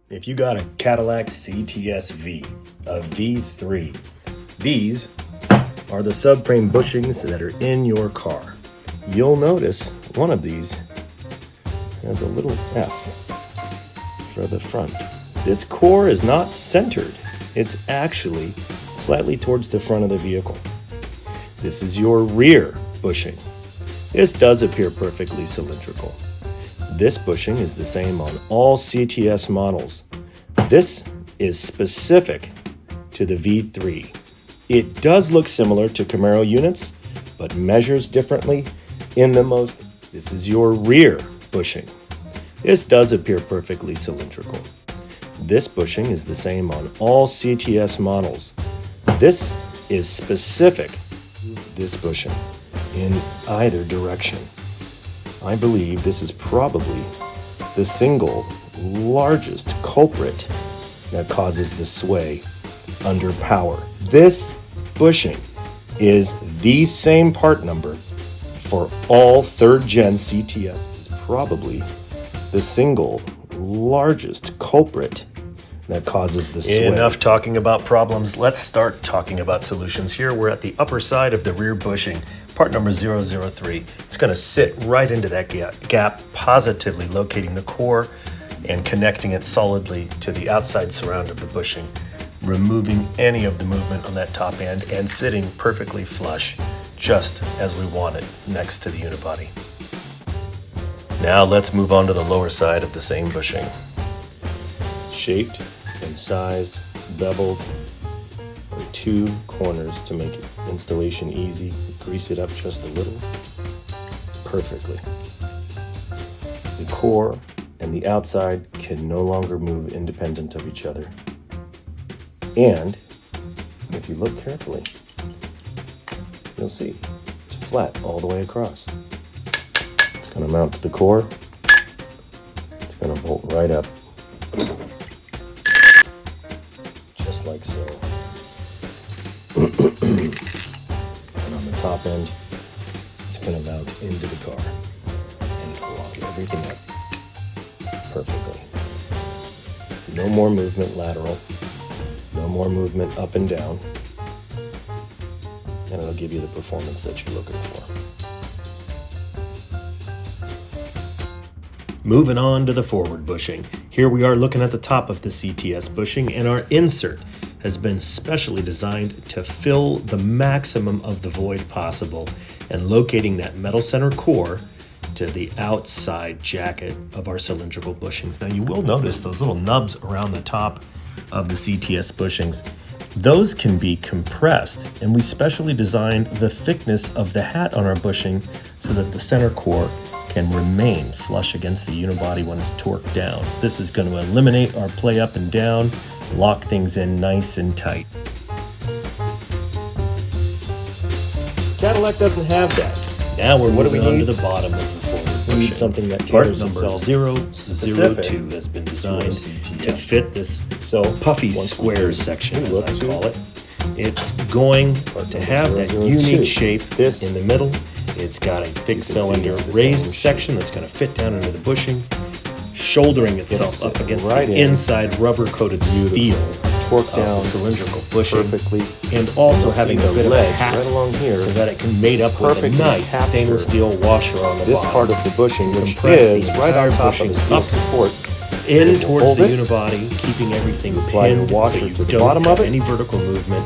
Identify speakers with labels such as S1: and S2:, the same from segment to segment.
S1: If you got a Cadillac CTS-V, a V3, these are the subframe bushings that are in your car. You'll notice one of these has a little F for the front. This core is not centered. It's actually slightly towards the front of the vehicle. This is your rear bushing. This does appear perfectly cylindrical. This bushing is the same on all CTS models. This is specific to the V3. It does look similar to Camaro units, but measures differently in the most. This is your rear bushing. This does appear perfectly cylindrical. This bushing is the same on all CTS models. This is specific to this bushing in either direction. I believe this is probably the single largest culprit that causes the sway under power. This bushing is the same part number for all third-gen CTS. It's probably the single largest culprit that causes the sway.
S2: Enough talking about problems. Let's start talking about solutions. Here we're at the upper side of the rear bushing, part number 003. It's going to sit right into that gap, positively locating the core and connecting it solidly to the outside surround of the bushing, removing any of the movement on that top end and sitting perfectly flush, just as we want it, next to the unibody. Now let's move on to the lower side of the same bushing.
S1: Shaped and sized, beveled on two corners to make installation easy. Grease it up just a little, perfectly. The core and the outside can no longer move independent of each other. And if you look carefully, you'll see it's flat all the way across. It's going to mount to the core. It's going to bolt right up, just like so. And on the top end, it's going to mount into the car and lock everything up perfectly. No more movement lateral, no more movement up and down, and it'll give you the performance that you're looking for.
S2: Moving on to the forward bushing. Here we are looking at the top of the CTS bushing, and our insert has been specially designed to fill the maximum of the void possible and locating that metal center core to the outside jacket of our cylindrical bushings. Now you will notice those little nubs around the top of the CTS bushings. Those can be compressed, and we specially designed the thickness of the hat on our bushing so that the center core can remain flush against the unibody when it's torqued down. This is going to eliminate our play up and down, lock things in nice and tight.
S1: Cadillac doesn't have that.
S2: Now we're moving on to
S1: need?
S2: the bottom of the forward
S1: We
S2: bushing.
S1: need something that
S2: Part
S1: caters
S2: number
S1: itself
S2: 002 has been designed to fit this puffy square section, as I call it. It's going to have that
S1: 002.
S2: unique shape
S1: This
S2: in the middle. It's got a big
S1: see
S2: cylinder
S1: it's the
S2: raised
S1: same
S2: section that's going to fit down into the bushing, shouldering itself up against
S1: right
S2: the
S1: in.
S2: inside rubber-coated steel
S1: Torque
S2: of
S1: down
S2: the cylindrical bushing,
S1: perfectly,
S2: and also
S1: you'll
S2: having
S1: see
S2: a
S1: the
S2: bit of a
S1: ledge
S2: hat
S1: right along here
S2: so that it can mate up with a
S1: perfectly
S2: nice
S1: capture
S2: stainless steel washer on the
S1: this
S2: bottom.
S1: part of the bushing, which
S2: Compress the
S1: is right
S2: entire
S1: on top of
S2: bushing
S1: the steel
S2: up
S1: support.
S2: in
S1: It'll
S2: towards
S1: hold
S2: the
S1: it.
S2: unibody, keeping everything
S1: Apply your
S2: pinned
S1: washer
S2: so you
S1: to the
S2: don't
S1: bottom
S2: have
S1: of it.
S2: any vertical movement,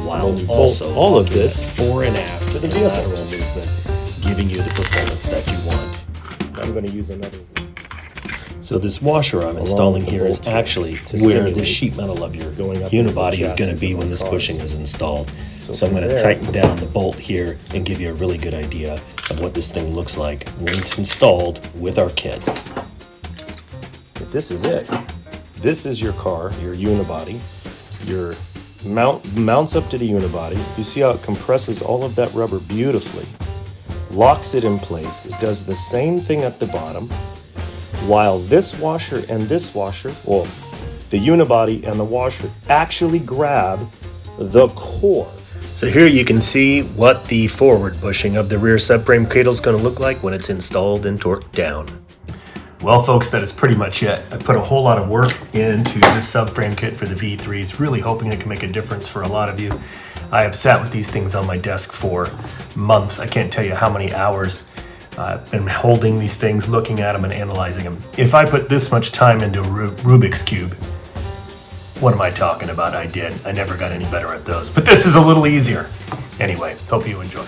S2: while
S1: then you bolt
S2: also
S1: all of
S2: locking
S1: this
S2: it fore and aft
S1: to the
S2: and
S1: vehicle.
S2: lateral movement, giving you the performance that you want.
S1: I'm going to use another.
S2: So this washer I'm installing here is actually
S1: to
S2: where the
S1: simulate
S2: sheet metal of your
S1: going up into the
S2: unibody is going to
S1: chassis
S2: be
S1: of
S2: when
S1: the
S2: this
S1: car.
S2: bushing is installed. So I'm
S1: from
S2: going to
S1: there-
S2: tighten down the bolt here and give you a really good idea of what this thing looks like when it's installed with our kit.
S1: But this is it. This is your car, your unibody. Your mounts up to the unibody. You see how it compresses all of that rubber beautifully. Locks it in place. It does the same thing at the bottom. While this washer and this washer, well, the unibody and the washer actually grab the core.
S2: So here you can see what the forward bushing of the rear subframe cradle is going to look like when it's installed and torqued down. Well, folks, that is pretty much it. I put a whole lot of work into this subframe kit for the V3s, really hoping it can make a difference for a lot of you. I have sat with these things on my desk for months. I can't tell you how many hours I've been holding these things, looking at them and analyzing them. If I put this much time into a Rubik's Cube, what am I talking about? I did. I never got any better at those. But this is a little easier. Anyway, hope you enjoy.